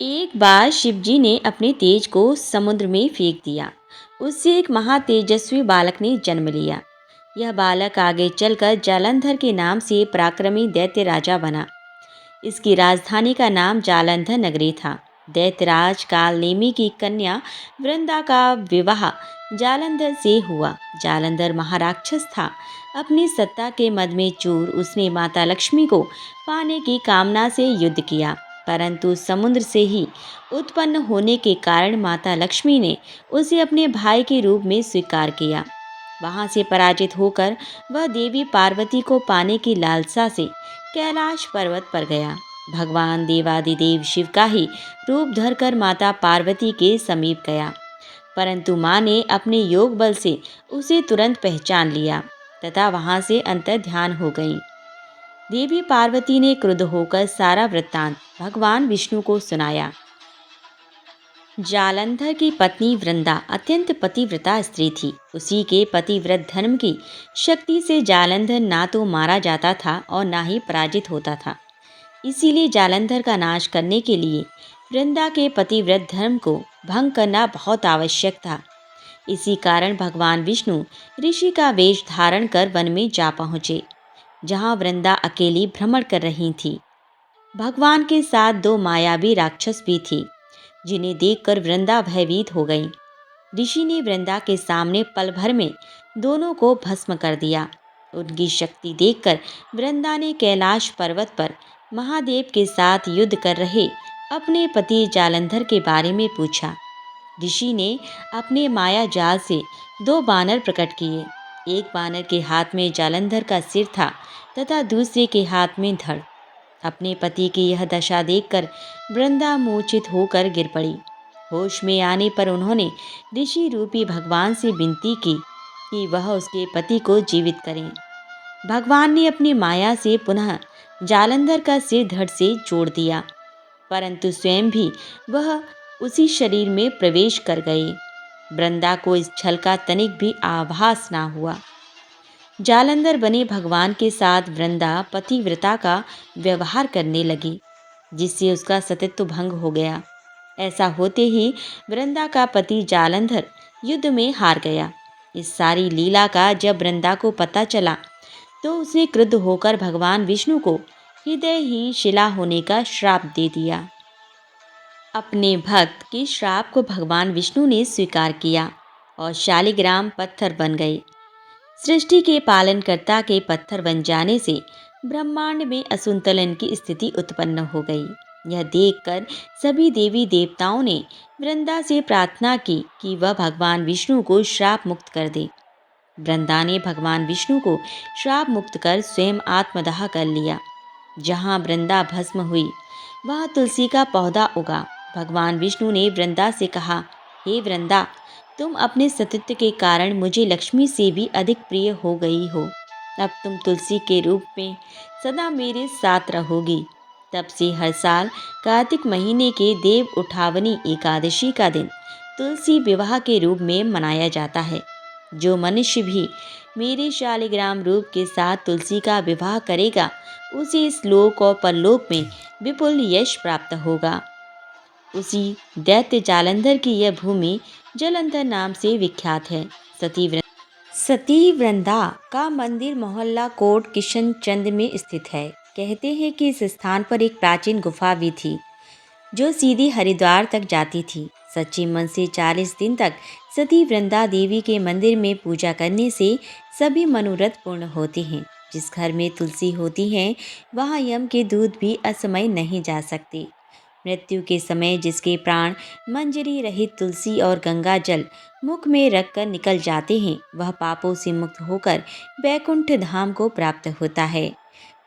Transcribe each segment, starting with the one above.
एक बार शिवजी ने अपने तेज को समुद्र में फेंक दिया। उससे एक महातेजस्वी बालक ने जन्म लिया। यह बालक आगे चलकर जालंधर के नाम से पराक्रमी दैत्य राजा बना। इसकी राजधानी का नाम जालंधर नगरी था। दैत्यराज कालनेमी की कन्या वृंदा का विवाह जालंधर से हुआ। जालंधर महाराक्षस था। अपनी सत्ता के मद में चूर उसने माता लक्ष्मी को पाने की कामना से युद्ध किया, परंतु समुद्र से ही उत्पन्न होने के कारण माता लक्ष्मी ने उसे अपने भाई के रूप में स्वीकार किया। वहां से पराजित होकर वह देवी पार्वती को पाने की लालसा से कैलाश पर्वत पर गया। भगवान देवादिदेव शिव का ही रूप धरकर माता पार्वती के समीप गया, परंतु माँ ने अपने योग बल से उसे तुरंत पहचान लिया तथा वहां से अंतर ध्यान हो गई। देवी पार्वती ने क्रुद्ध होकर सारा वृत्तांत भगवान विष्णु को सुनाया। जालंधर की पत्नी वृंदा अत्यंत पतिव्रता स्त्री थी। उसी के पतिव्रत धर्म की शक्ति से जालंधर ना तो मारा जाता था और ना ही पराजित होता था। इसीलिए जालंधर का नाश करने के लिए वृंदा के पतिव्रत धर्म को भंग करना बहुत आवश्यक था। इसी कारण भगवान विष्णु ऋषि का वेश धारण कर वन में जा पहुँचे, जहाँ वृंदा अकेली भ्रमण कर रही थी। भगवान के साथ दो मायावी राक्षस भी थी, जिन्हें देखकर वृंदा भयभीत हो गई। ऋषि ने वृंदा के सामने पल भर में दोनों को भस्म कर दिया। उनकी शक्ति देखकर वृंदा ने कैलाश पर्वत पर महादेव के साथ युद्ध कर रहे अपने पति जालंधर के बारे में पूछा। ऋषि ने अपने माया जाल से दो बानर प्रकट किए। एक बानर के हाथ में जालंधर का सिर था तथा दूसरे के हाथ में धड़। अपने पति की यह दशा देखकर वृंदा मूर्छित होकर गिर पड़ी। होश में आने पर उन्होंने ऋषि रूपी भगवान से विनती की कि वह उसके पति को जीवित करें। भगवान ने अपनी माया से पुनः जालंधर का सिर धड़ से जोड़ दिया, परंतु स्वयं भी वह उसी शरीर में प्रवेश कर गए। वृंदा को इस छल का तनिक भी आभास ना हुआ। जालंधर बने भगवान के साथ वृंदा पतिव्रता का व्यवहार करने लगी, जिससे उसका सतीत्व भंग हो गया। ऐसा होते ही वृंदा का पति जालंधर युद्ध में हार गया। इस सारी लीला का जब वृंदा को पता चला तो उसने क्रुद्ध होकर भगवान विष्णु को हृदयहीन शिला होने का श्राप दे दिया। अपने भक्त के श्राप को भगवान विष्णु ने स्वीकार किया और शालिग्राम पत्थर बन गए। सृष्टि के पालनकर्ता के पत्थर बन जाने से ब्रह्मांड में असंतुलन की स्थिति उत्पन्न हो गई। यह देखकर सभी देवी देवताओं ने वृंदा से प्रार्थना की कि वह भगवान विष्णु को श्राप मुक्त कर दे। वृंदा ने भगवान विष्णु को श्राप मुक्त कर स्वयं आत्मदाह कर लिया। जहाँ वृंदा भस्म हुई वहाँ तुलसी का पौधा उगा। भगवान विष्णु ने वृंदा से कहा, हे वृंदा, तुम अपने सतीत्व के कारण मुझे लक्ष्मी से भी अधिक प्रिय हो गई हो। अब तुम तुलसी के रूप में सदा मेरे साथ रहोगी। तब से हर साल कार्तिक महीने के देव उठावनी एकादशी का दिन तुलसी विवाह के रूप में मनाया जाता है। जो मनुष्य भी मेरे शालिग्राम रूप के साथ तुलसी का विवाह करेगा, उसे इस लोक और परलोक में विपुल यश प्राप्त होगा। उसी दैत्य जालंधर की यह भूमि जालंधर नाम से विख्यात है। सती वृंदा का मंदिर मोहल्ला कोट किशनचंद में स्थित है। कहते हैं कि इस स्थान पर एक प्राचीन गुफा भी थी, जो सीधी हरिद्वार तक जाती थी। सच्चे मन से 40 दिन तक सती वृंदा देवी के मंदिर में पूजा करने से सभी मनोरथ पूर्ण होते हैं। जिस घर में तुलसी होती है, वहाँ यम के दूत भी असमय नहीं जा सकते। मृत्यु के समय जिसके प्राण मंजरी रहित तुलसी और गंगा जल मुख में रखकर निकल जाते हैं, वह पापों से मुक्त होकर वैकुंठ धाम को प्राप्त होता है।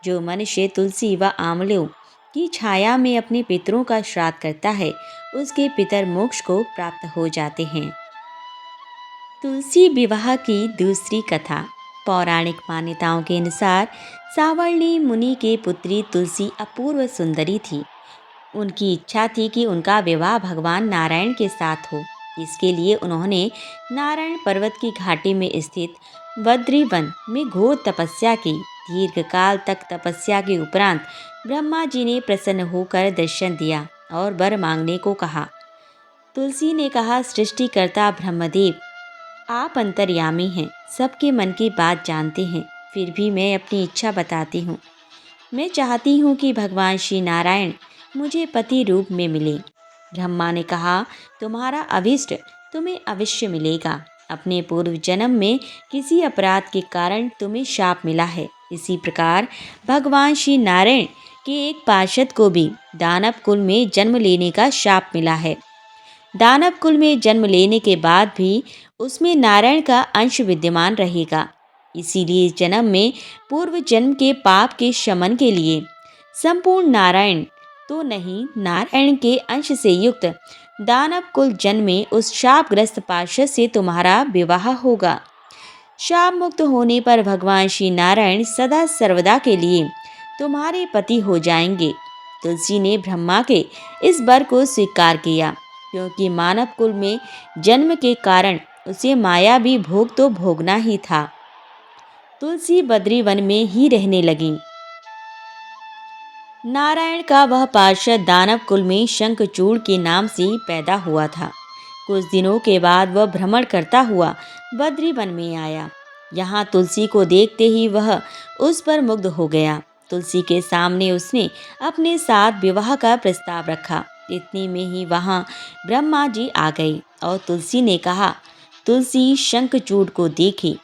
जो मनुष्य तुलसी व आंवलों की छाया में अपने पितरों का श्राद्ध करता है, उसके पितर मोक्ष को प्राप्त हो जाते हैं। तुलसी विवाह की दूसरी कथा। पौराणिक मान्यताओं के अनुसार सावर्णी मुनि के पुत्री तुलसी अपूर्व सुंदरी थी। उनकी इच्छा थी कि उनका विवाह भगवान नारायण के साथ हो। इसके लिए उन्होंने नारायण पर्वत की घाटी में स्थित बद्रीवन में घोर तपस्या की। दीर्घकाल तक तपस्या के उपरांत ब्रह्मा जी ने प्रसन्न होकर दर्शन दिया और वर मांगने को कहा। तुलसी ने कहा, सृष्टिकर्ता ब्रह्मदेव, आप अंतर्यामी हैं, सबके मन की बात जानते हैं, फिर भी मैं अपनी इच्छा बताती हूँ। मैं चाहती हूँ कि भगवान श्री नारायण मुझे पति रूप में मिले। ब्रह्मा ने कहा, तुम्हारा अभिष्ट तुम्हें अवश्य मिलेगा। अपने पूर्व जन्म में किसी अपराध के कारण तुम्हें शाप मिला है। इसी प्रकार भगवान श्री नारायण के एक पार्षद को भी दानव कुल में जन्म लेने का शाप मिला है। दानव कुल में जन्म लेने के बाद भी उसमें नारायण का अंश विद्यमान रहेगा। इसीलिए इस जन्म में पूर्व जन्म के पाप के शमन के लिए संपूर्ण नारायण तो नहीं, नारायण के अंश से युक्त दानव कुल जन्म में उस शापग्रस्त पार्षद से तुम्हारा विवाह होगा। शाप मुक्त होने पर भगवान श्री नारायण सदा सर्वदा के लिए तुम्हारे पति हो जाएंगे। तुलसी ने ब्रह्मा के इस वर को स्वीकार किया, क्योंकि मानव कुल में जन्म के कारण उसे माया भी भोग तो भोगना ही था। तुलसी बद्री वन में ही रहने लगी। नारायण का वह पार्षद दानव कुल में शंखचूड़ के नाम से पैदा हुआ था। कुछ दिनों के बाद वह भ्रमण करता हुआ बद्री वन में आया। यहाँ तुलसी को देखते ही वह उस पर मुग्ध हो गया। तुलसी के सामने उसने अपने साथ विवाह का प्रस्ताव रखा। इतने में ही वहाँ ब्रह्मा जी आ गए और तुलसी ने कहा, तुलसी शंखचूड़ को देखी,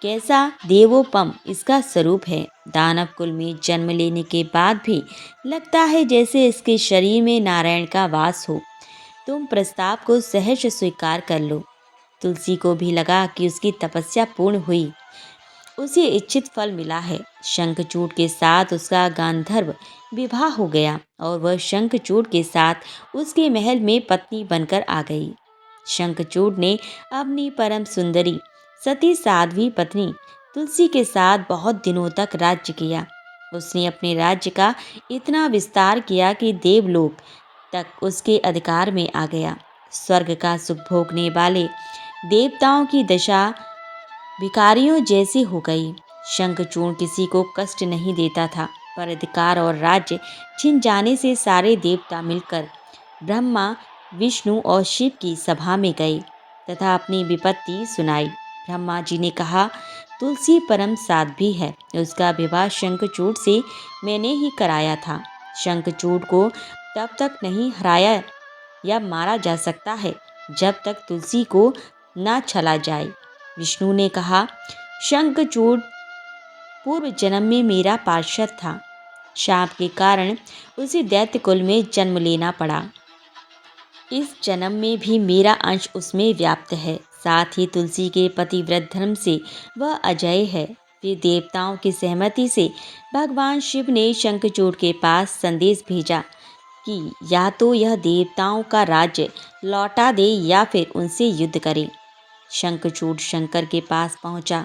कैसा देवोपम इसका स्वरूप है। दानव कुल में जन्म लेने के बाद भी लगता है जैसे इसके शरीर में नारायण का वास हो। तुम प्रस्ताव को सहर्ष स्वीकार कर लो। तुलसी को भी लगा कि उसकी तपस्या पूर्ण हुई, उसे इच्छित फल मिला है। शंखचूड़ के साथ उसका गांधर्व विवाह हो गया और वह शंखचूड़ के साथ उसके महल में पत्नी बनकर आ गई। शंखचूड़ ने अपनी परम सुंदरी सती साध्वी पत्नी तुलसी के साथ बहुत दिनों तक राज्य किया। उसने अपने राज्य का इतना विस्तार किया कि देवलोक तक उसके अधिकार में आ गया। स्वर्ग का सुख भोगने वाले देवताओं की दशा भिखारियों जैसी हो गई। शंखचूड़ किसी को कष्ट नहीं देता था, पर अधिकार और राज्य छिन जाने से सारे देवता मिलकर ब्रह्मा, विष्णु और शिव की सभा में गए तथा अपनी विपत्ति सुनाई। ब्रह्मा जी ने कहा, तुलसी परम साध्वी है, उसका विवाह शंखचूड़ से मैंने ही कराया था। शंखचूड़ को तब तक नहीं हराया या मारा जा सकता है जब तक तुलसी को न छला जाए। विष्णु ने कहा, शंखचूड़ पूर्व जन्म में मेरा पार्षद था। शाप के कारण उसे दैत्य कुल में जन्म लेना पड़ा। इस जन्म में भी मेरा अंश उसमें व्याप्त है। साथ ही तुलसी के पतिव्रत धर्म से वह अजय है। फिर देवताओं की सहमति से भगवान शिव ने शंखचूड़ के पास संदेश भेजा कि या तो यह देवताओं का राज्य लौटा दे या फिर उनसे युद्ध करे। शंखचूड़ शंकर के पास पहुंचा।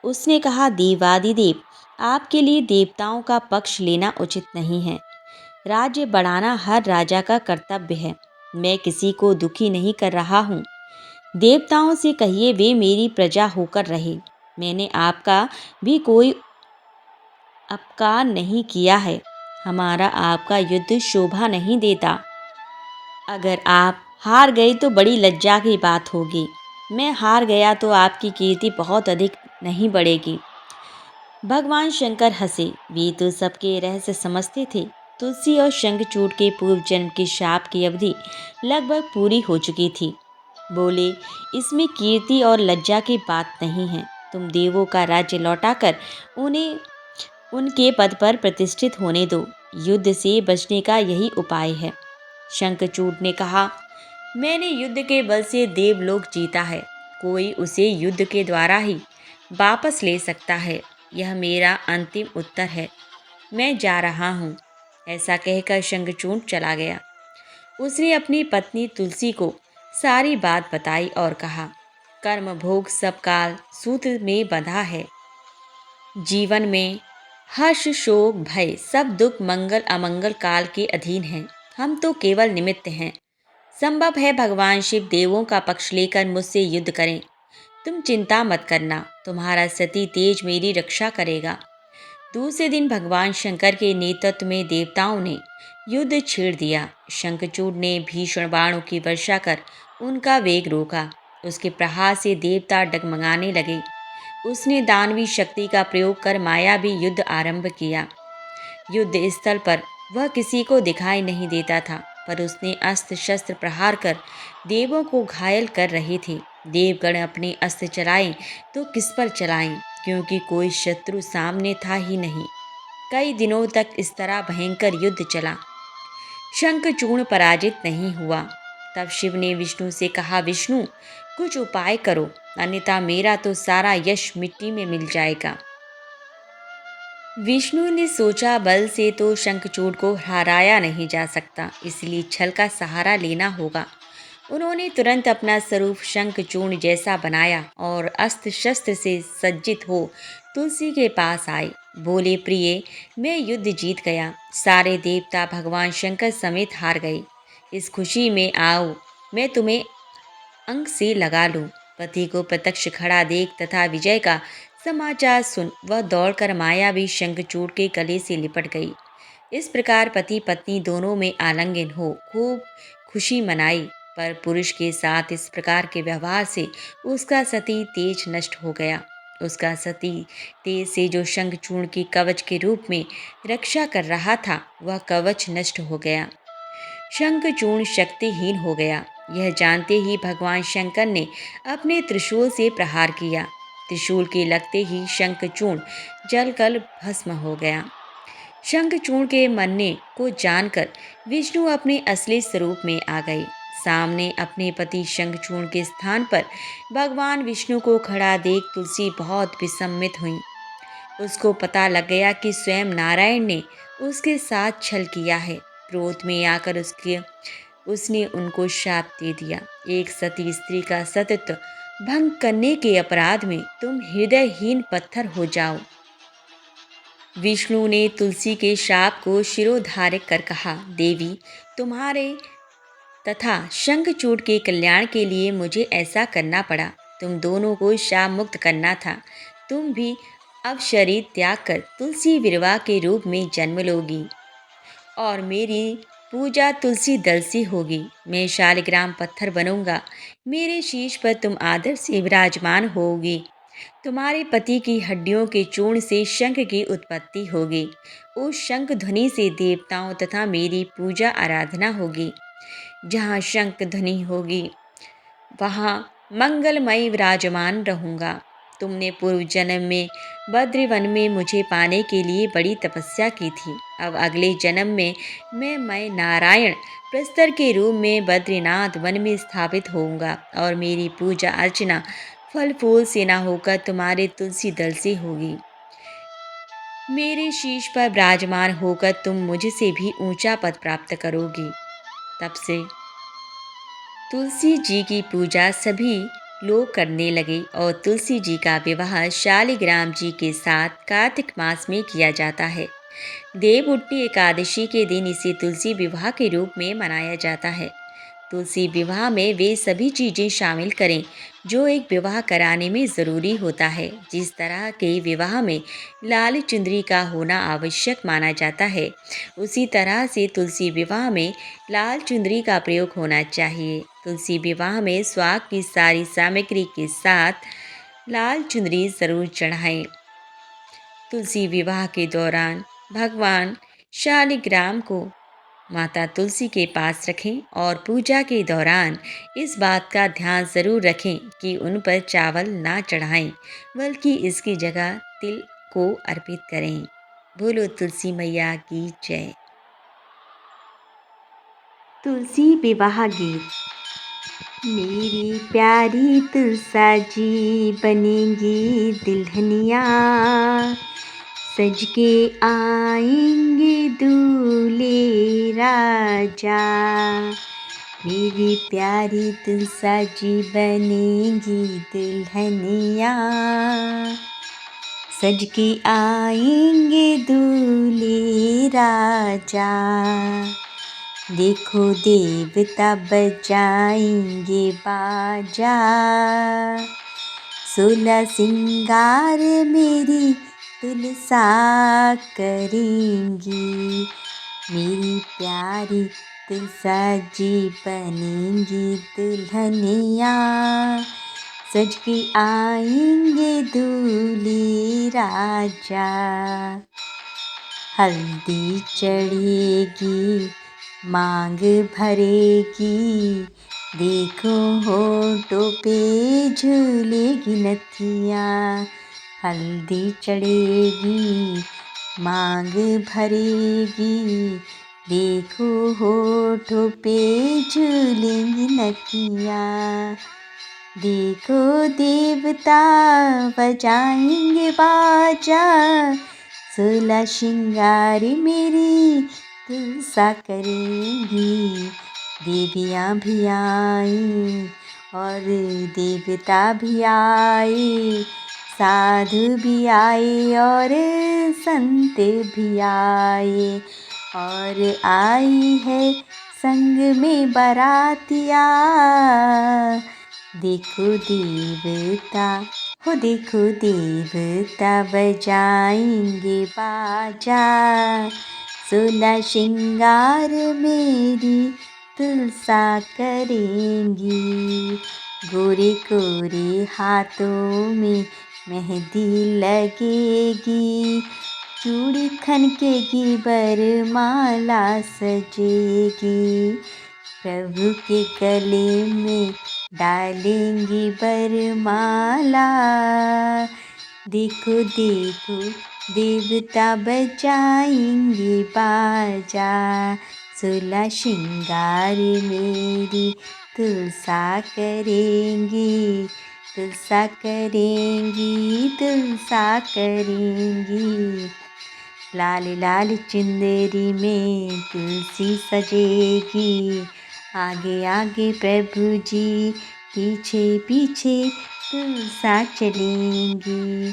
उसने कहा, देवादिदेव, आपके लिए देवताओं का पक्ष लेना उचित नहीं है। राज्य बढ़ाना हर राजा का कर्तव्य है। मैं किसी को दुखी नहीं कर रहा हूँ। देवताओं से कहिए वे मेरी प्रजा होकर रहे। मैंने आपका भी कोई अपकार नहीं किया है। हमारा आपका युद्ध शोभा नहीं देता। अगर आप हार गए तो बड़ी लज्जा की बात होगी। मैं हार गया तो आपकी कीर्ति बहुत अधिक नहीं बढ़ेगी। भगवान शंकर हंसे। वे तो सबके रहस्य समझते थे। तुलसी और शंखचूड़ के पूर्व जन्म की शाप की अवधि लगभग पूरी हो चुकी थी। बोले, इसमें कीर्ति और लज्जा की बात नहीं है। तुम देवों का राज्य लौटाकर उन्हें उनके पद पर प्रतिष्ठित होने दो। युद्ध से बचने का यही उपाय है। शंखचूड़ ने कहा, मैंने युद्ध के बल से देवलोक जीता है। कोई उसे युद्ध के द्वारा ही वापस ले सकता है। यह मेरा अंतिम उत्तर है। मैं जा रहा हूँ। ऐसा कहकर शंखचूड़ चला गया। उसने अपनी पत्नी तुलसी को सारी बात बताई और कहा, कर्म भोग सब काल सूत्र में बंधा है। जीवन में हर्ष शोक भय सब दुख मंगल अमंगल काल के अधीन हैं। हम तो केवल निमित्त हैं। संभव है भगवान शिव देवों का पक्ष लेकर मुझसे युद्ध करें। तुम चिंता मत करना, तुम्हारा सती तेज मेरी रक्षा करेगा। दूसरे दिन भगवान शंकर के नेतृत्व में देवताओं ने युद्ध छेड़ दिया। शंखचूड़ ने भीषण बाणों की वर्षा कर उनका वेग रोका। उसके प्रहार से देवता डगमगाने लगे। उसने दानवी शक्ति का प्रयोग कर मायावी युद्ध आरंभ किया। युद्ध स्थल पर वह किसी को दिखाई नहीं देता था, पर उसने अस्त्र शस्त्र प्रहार कर देवों को घायल कर रहे थे। देवगण अपने अस्त्र चलाएं तो किस पर चलाएं, क्योंकि कोई शत्रु सामने था ही नहीं। कई दिनों तक इस तरह भयंकर युद्ध चला। शंखचूर्ण पराजित नहीं हुआ। तब शिव ने विष्णु से कहा, विष्णु, कुछ उपाय करो, अन्यथा मेरा तो सारा यश मिट्टी में मिल जाएगा। विष्णु ने सोचा, बल से तो शंखचूड़ को हराया नहीं जा सकता, इसलिए छल का सहारा लेना होगा। उन्होंने तुरंत अपना स्वरूप शंखचूर्ण जैसा बनाया और अस्त्र शस्त्र से सज्जित हो तुलसी के पास आए। बोले, प्रिय, मैं युद्ध जीत गया। सारे देवता भगवान शंकर समेत हार गए। इस खुशी में आओ, मैं तुम्हें अंक से लगा लूं। पति को प्रत्यक्ष खड़ा देख तथा विजय का समाचार सुन वह दौड़कर मायावी शंखचूड़ के गले से लिपट गई। इस प्रकार पति पत्नी दोनों में आलिंगन हो खूब खुशी मनाई। पर पुरुष के साथ इस प्रकार के व्यवहार से उसका सती तेज नष्ट हो गया। उसका सती तेज से जो शंखचूड़ की कवच के रूप में रक्षा कर रहा था, वह कवच नष्ट हो गया। शंखचूर्ण शक्तिहीन हो गया। यह जानते ही भगवान शंकर ने अपने त्रिशूल से प्रहार किया। त्रिशूल के लगते ही शंखचूर्ण जलकर भस्म हो गया। शंखचूर्ण के मरने को जानकर विष्णु अपने असली स्वरूप में आ गए। सामने अपने पति शंखचूर्ण के स्थान पर भगवान विष्णु को खड़ा देख तुलसी बहुत विस्मित हुई। उसको पता लग गया कि स्वयं नारायण ने उसके साथ छल किया है। क्रोध में आकर उसने उनको शाप दे दिया, एक सती स्त्री का सतीत्व भंग करने के अपराध में तुम हृदयहीन पत्थर हो जाओ। विष्णु ने तुलसी के शाप को शिरोधार्य कर कहा, देवी, तुम्हारे तथा शंखचूड़ के कल्याण के लिए मुझे ऐसा करना पड़ा। तुम दोनों को शाप मुक्त करना था। तुम भी अब शरीर त्याग कर तुलसी विरवा के रूप में जन्म लोगी और मेरी पूजा तुलसी दल से होगी। मैं शालिग्राम पत्थर बनूंगा। मेरे शीश पर तुम आदर से विराजमान होगी। तुम्हारे पति की हड्डियों के चूर्ण से शंख की उत्पत्ति होगी। उस शंख ध्वनि से देवताओं तथा मेरी पूजा आराधना होगी। जहाँ शंख ध्वनि होगी वहाँ मंगलमय विराजमान रहूँगा। तुमने पूर्व जन्म में बद्रीवन में मुझे पाने के लिए बड़ी तपस्या की थी। अब अगले जन्म में मैं नारायण प्रस्तर के रूप में बद्रीनाथ वन में स्थापित होऊंगा और मेरी पूजा अर्चना फल फूल से न होकर तुम्हारे तुलसी दल से होगी। मेरे शीश पर विराजमान होकर तुम मुझसे भी ऊंचा पद प्राप्त करोगी। तब से तुलसी जी की पूजा सभी लोग करने लगे और तुलसी जी का विवाह शालिग्राम जी के साथ कार्तिक मास में किया जाता है। देवउठनी एकादशी के दिन इसे तुलसी विवाह के रूप में मनाया जाता है। तुलसी विवाह में वे सभी चीज़ें शामिल करें जो एक विवाह कराने में ज़रूरी होता है। जिस तरह के विवाह में लाल चुंदरी का होना आवश्यक माना जाता है, उसी तरह से तुलसी विवाह में लाल चुंदरी का प्रयोग होना चाहिए। तुलसी विवाह में सुहाग की सारी सामग्री के साथ लाल चुंदरी ज़रूर चढ़ाएं। तुलसी विवाह के दौरान भगवान शालिग्राम को माता तुलसी के पास रखें और पूजा के दौरान इस बात का ध्यान ज़रूर रखें कि उन पर चावल ना चढ़ाएं, बल्कि इसकी जगह तिल को अर्पित करें। बोलो तुलसी मैया की जय। तुलसी विवाह गीत। मेरी प्यारी तुलसा जी बनेंगी दुल्हनिया, सज के आएंगे दूल्हे राजा। मेरी प्यारी तुलसा जी बनेंगी दुल्हनिया, सज के आएंगे दूल्हे राजा। देखो देवता बजाएंगे बाजा, 16 सिंगार मेरी तुलसा करेंगी। मेरी प्यारी तुलसा जी बनेंगी दुल्हनिया, सज के आएंगे दूल्हे राजा। हल्दी चढ़ेगी, मांग भरेगी, देखो होठों पे झूलेगी नथिया। हल्दी चढ़ेगी, मांग भरेगी, देखो होठों पे झूलेंगी नथिया। देखो देवता बजाएंगे बाजा, 16 श्रृंगार मेरी तुलसा करेंगी। देवियाँ भी आई और देवता भी आए, साधु भी आए और संत भी आए, और आई है संग में बरातिया। देखो देवता हो, देखो देवता बजाएंगे बाजा, 16 श्रृंगार मेरी तुलसा करेंगी। गोरे गोरे हाथों में मेहंदी लगेगी, चूड़ी खनकेगी, बरमाला सजेगी। प्रभु के गले में डालेंगी बरमाला। देखो देखो देवता बजाएंगे बाजा, 16 श्रृंगार मेरी तुलसा करेंगी, तुलसा करेंगी, तुलसा करेंगी। लाल लाल चुंदरी में तुलसी सजेगी, आगे आगे प्रभु जी, पीछे पीछे तुलसा चलेंगी।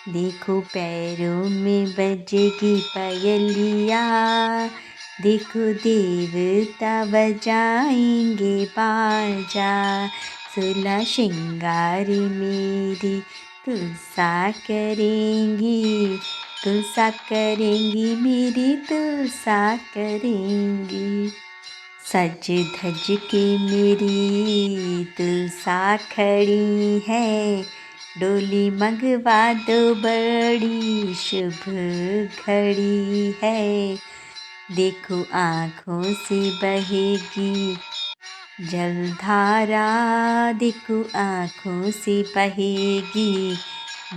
देखो पैरों में बजेगी पायलिया, देखो देवता बजाएंगे बाजा, 16 श्रृंगार मेरी तुलसा करेंगी, तुलसा करेंगी, मेरी तुलसा करेंगी। सज धज के मेरी तुलसा खड़ी है, डोली मंगवा दो बड़ी शुभ घड़ी है। देखो आँखों से बहेगी जलधारा, देखो आँखों से बहेगी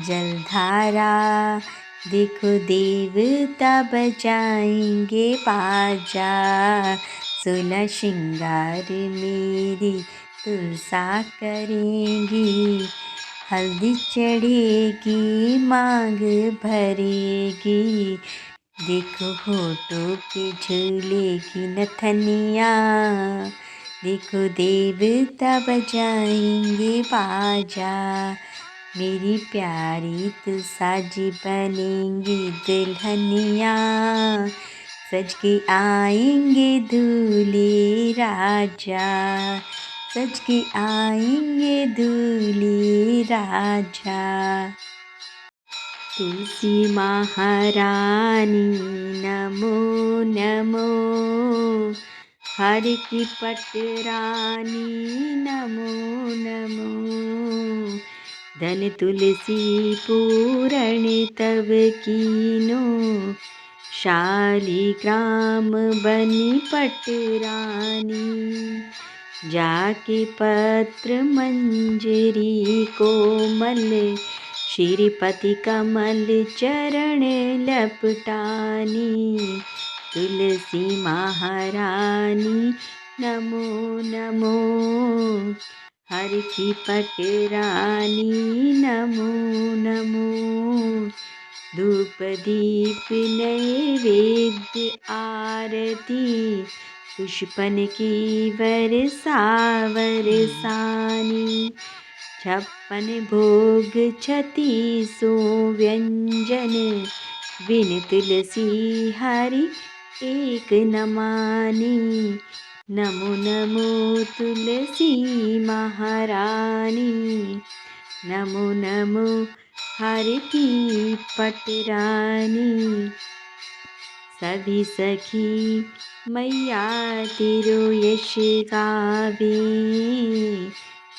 जलधारा। देखो देवता बजाएंगे बाजा, 16 श्रृंगार मेरी तुलसा करेंगी। हल्दी चढ़ेगी, मांग भरेगी, देखो होठों पे झूलेगी नथनिया। देखो देवता बजाएंगे बाजा, मेरी प्यारी तुलसा जी बनेंगी दुल्हनिया, सज के आएंगे दूल्हे राजा, सज के आएंगे दूल्हे राजा। तुलसी महारानी नमो नमो, हर की पटरानी नमो नमो। धन तुलसी पूरण तब कीनो, शालिग्राम बनी पटरानी। जाके पत्र मंजरी कोमल, श्रीपति कमल चरण लपटानी। तुलसी महारानी नमो नमो, हर की पटरानी नमो नमो। धूप दीप नैवेद्य आरती, पुष्पन की बरसा बरसानी। 56 भोग 36 व्यंजन, बिन तुलसी हरि एक न मानी। नमो नमो तुलसी महारानी, नमो नमो हर की पटरानी। सभी सखी मैया तेरो यश गावे।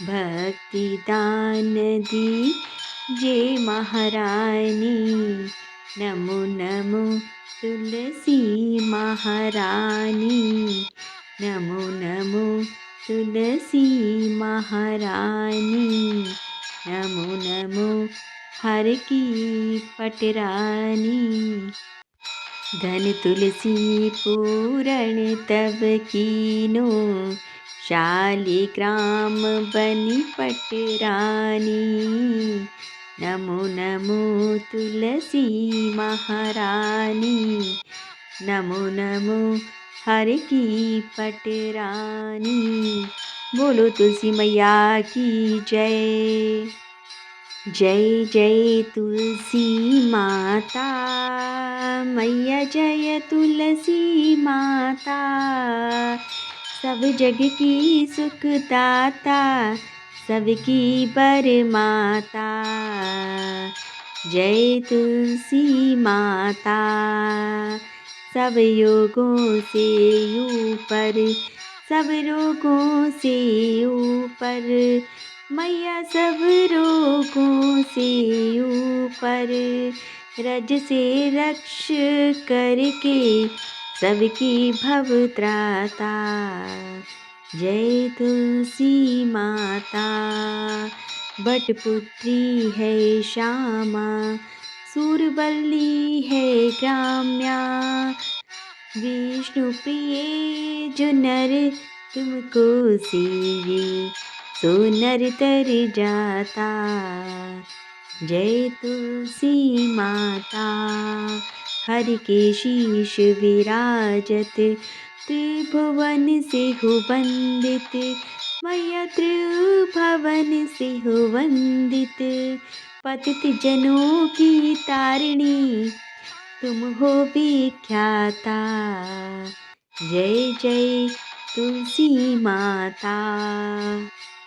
भक्ति दान दी जे महारानी, नमो नमो तुलसी महारानी, नमो नमो तुलसी महारानी, नमो नमो हर की पटरानी। धन तुलसी पूरण तब कीनो, शालिग्राम बनी पटरानी, नमो नमो तुलसी महारानी, नमो नमो हर की पटरानी। बोलो तुलसी मैया की जय। जय जय तुलसी माता, मैया जय तुलसी माता। सब जग की सुखदाता, सबकी बरमाता। जय तुलसी माता। सब योगों से ऊपर, सब रोगों से ऊपर, मैया सब रोगों से ऊपर। रज से रक्ष करके सबकी भव त्राता। जय तुलसी माता। बटपुत्री है श्यामा, सूरवल्ली है ग्राम्या। विष्णु प्रिय जो नर तुमको सेवे, सो नर तर जाता। जय तुलसी माता। हरि के शीश विराजत, त्रिभुवन से हो वंदित। मैया त्रिभुवन से हो वंदित। पतित जनों की तारिणी, तुम हो विख्याता। जय जय तुलसी माता।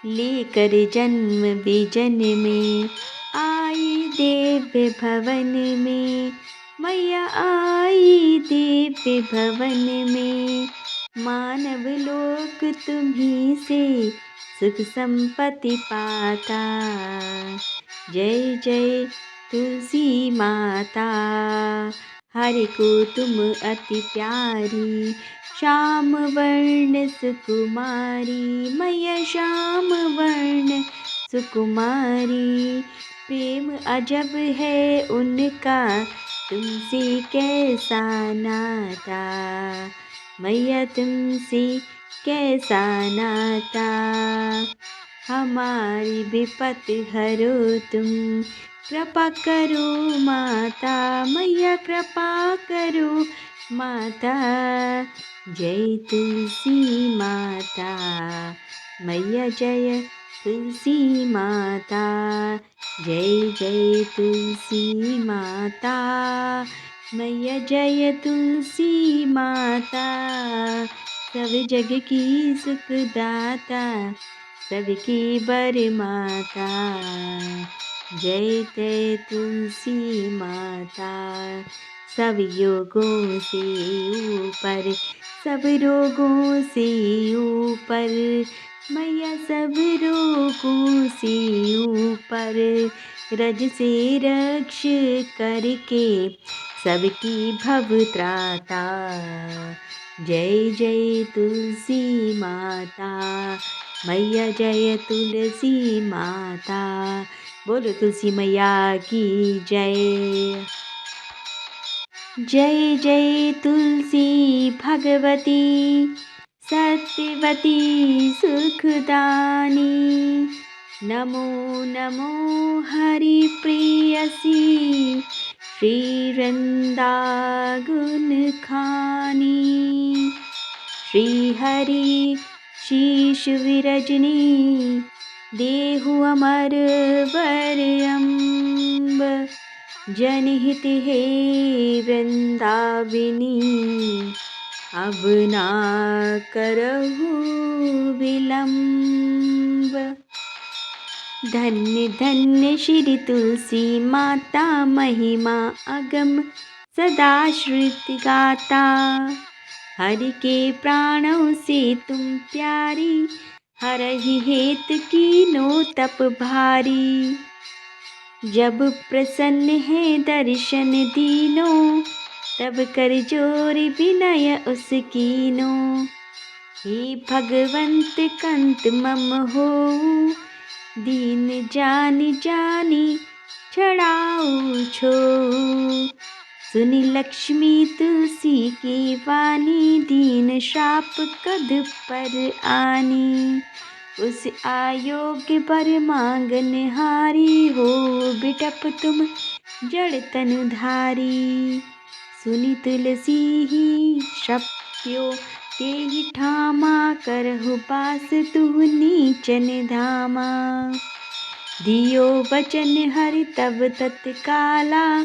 लेकर जन्म विजन में आई दिव्य भवन में, मैया आई दिव्य भवन में। मानव लोक तुम्हीं से सुख संपत्ति पाता। जय जय तुलसी माता। हरि को तुम अति प्यारी, श्याम वर्ण सुकुमारी। मैया श्याम वर्ण सुकुमारी। प्रेम अजब है उनका, तुमसे कैसा नाता। मैया तुमसे कैसा नाता। हमारी विपत हरो तुम, कृपा करो माता। मैया कृपा करो माता। जय तुलसी माता। मैया जय तुलसी माता। जय जय तुलसी माता। मैया जय तुलसी माता। सब जग की सुखदाता, सबकी बरमाता। जय जय तुलसी माता। सब योगों से ऊपर, सब रोगों से ऊपर। मैया सब रोगों से ऊपर। रज से रक्ष करके सबकी भव त्राता। जय जय तुलसी माता। मैया जय तुलसी माता। बोलो तुलसी मैया की जय। जय जय तुलसी भगवती, सत्यवती सुखदानी। नमो नमो हरि प्रियसी, श्री वृंदावन खानी। श्री हरि शीश विरजनी, देहु अमर वर अम्ब। जनहित हे वृंदाविनी, अब ना करहु विलम्ब। धन्य धन्य श्री तुलसी माता, महिमा अगम सदा श्रुति गाता। हरि के प्राणों से तुम प्यारी, हरहि हेत कीनो तप भारी। जब प्रसन्न है दर्शन दीनो, तब कर जोर विनय उस कीनो। हे भगवंत कंत मम हो, दीन जानि जानि छड़ाऊ छो। सुनि लक्ष्मी तुलसी की वाणी, दीन श्राप कद पर आनी। उस आयोग्य बर मांगन हारी, हो बिटप तुम जड़ तनु धारी। सुनि तुलसी ही शप्यो, तेहि ठामा करहु बास तुह नीचन धामा। दियो वचन हरि तब तत्काला,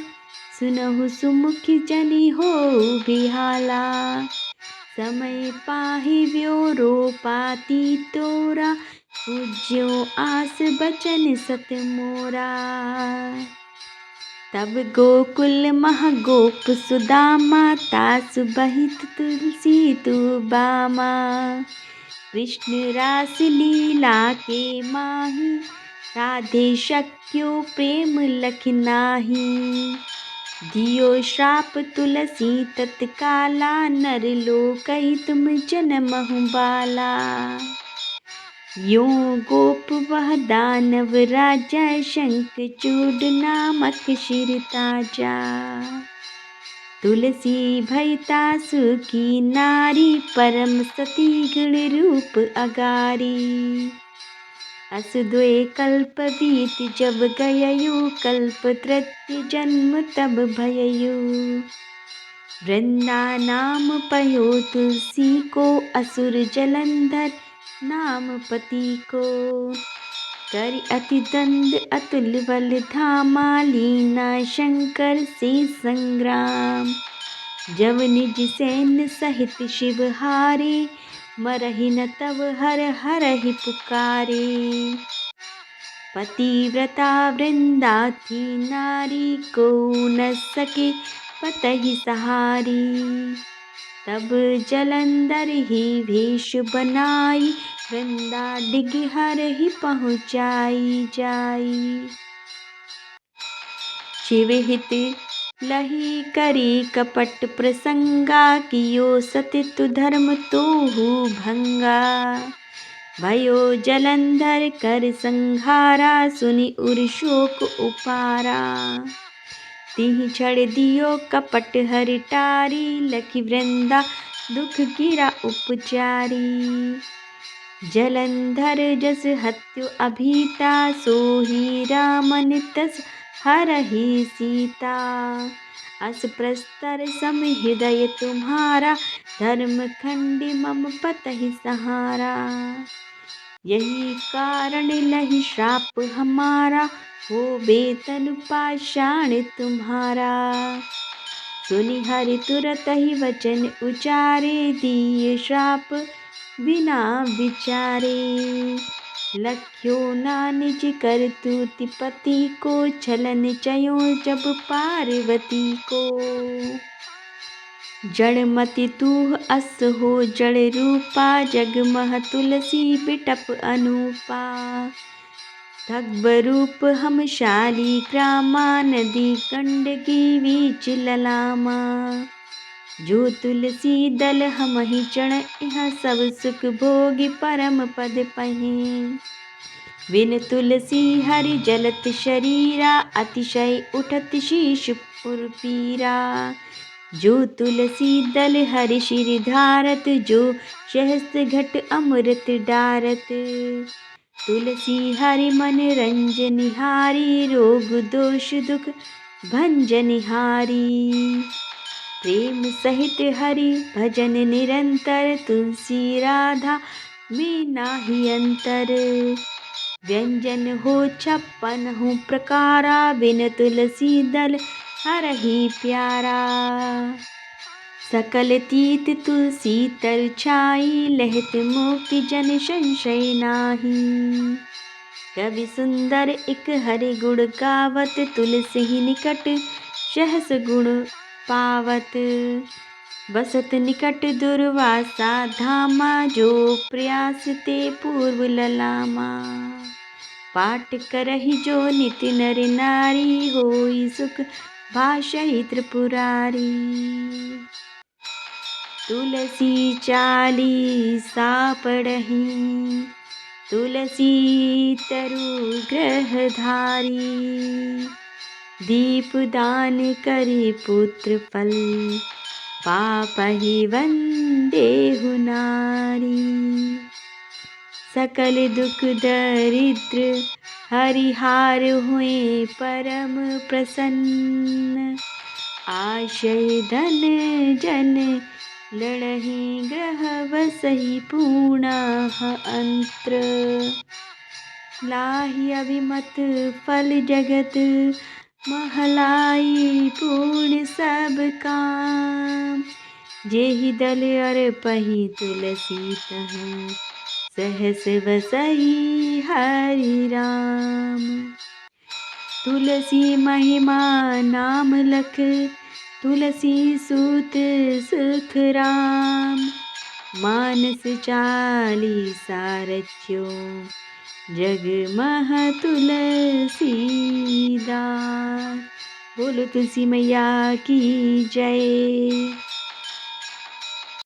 सुनहु सुमुखी जनि हो बिहाला। समय पाहि व्योरो पाती तोरा, पूज्यो आस बचन सत मोरा। तब गोकुल मह गोप सुदामा, तासु बहित तुलसी तु बामा। कृष्ण रास लीला के माही, राधे शक्यो प्रेम लख नाही। दियो श्राप तुलसी तत्काला, नर लोकहि तुम जनमहु बाला। यों गोप वह दानव राजा, शंख चूड नामक शिर ताजा। तुलसी भई तासु की नारी, परम सती गुण रूप अगारी। अस द्वे कल्प बीत जब गययु, कल्प तृतीय जन्म तब भययु। वृंदा नाम पयो तुलसी को, असुर जलंधर नाम पति को। कर अति दंड अतुल बल धामा, लीना शंकर से संग्राम। जब निज सैन्य सहित शिव हारे, मरहि न तब हर हरहि पुकारे। पतिव्रता वृंदा थी नारी, को न सके पतहि सहारी। तब जलंधर ही भेष बनाई, वृंदा डिग हरहि पहुँचाई जाई। शिव हित लही करी कपट प्रसंगा, कियो सतितु धर्म तोहु भंगा। भयो जलंधर कर संहारा, सुनि उर शोक उपारा। तिहि छड़ दियो कपट हरि टारी, लखि वृंदा दुख गिरा उपचारी। जलंधर जस हत्यु अभीता, सोही रामन तस हरहि सीता। अस प्रस्तर सम हृदय तुम्हारा, धर्म खंडी मम पतहि सहारा। यही कारण लहि श्राप हमारा, हो बेतन पाषाण तुम्हारा। सुनि हरि तुरत ही वचन उचारे, दिए श्राप बिना विचारे। लख्यो ना निज करतूति पति को, छलन चयो जब पार्वती को। जड़मति तूह अस हो जड़ रूपा, जगमह तुलसी बिटप अनूपा। भगव रूप हम शाली ग्रामा, नदी गंडकी बीच ललामा। जो तुलसी दल हमहि चढ़, यहाँ सब सुख भोगी परम पद पहे। बिन तुलसी हरि जलत शरीरा, अतिशय उठत शीश पुर पीरा। जो तुलसी दल हरि शिर धारत, जो सहस्त्र घट अमृत डारत। तुलसी हरि मन रंजनिहारी, रोग दोष दुख भंजनिहारी। प्रेम सहित हरि भजन निरंतर, तुलसी राधा में नाही अंतर। व्यंजन हो 56 प्रकारा, बिन तुलसी दल हरहि प्यारा। सकल तीत तुलसी तर छाई, लहत मोक्ति जन संशय नाही। कवि सुंदर एक हरि गुण गावत, तुलसी निकट सहस गुण पावत। बसत निकट दुर्वासा धामा, जो प्रयास ते पूर्व ललामा। पाठ करहि जो नित्य नर नारी, होई सुख भाषहि त्रिपुरारी। तुलसी चालीसा पढ़हि, तुलसी तरु ग्रह धारी। दीप दान करि पुत्र फल, पापहि वन्देहु नारी। सकल दुख दरिद्र हरिहार, हुए परम प्रसन्न। आशय धन जन लड़हि, ग्रह बसहि पूर्णः अंत्र। लाहि अभिमत फल जगत, महलाई पूर्ण सब काम। जेहि दल अर्पहि तुलसी तहाँ, सहस बसहि हरि राम। तुलसी महिमा नाम लख, तुलसी सूत सुख राम। मानस चालीसा रच्यो, जग मह तुलसीदास। बोलो तुलसी मैया की जय।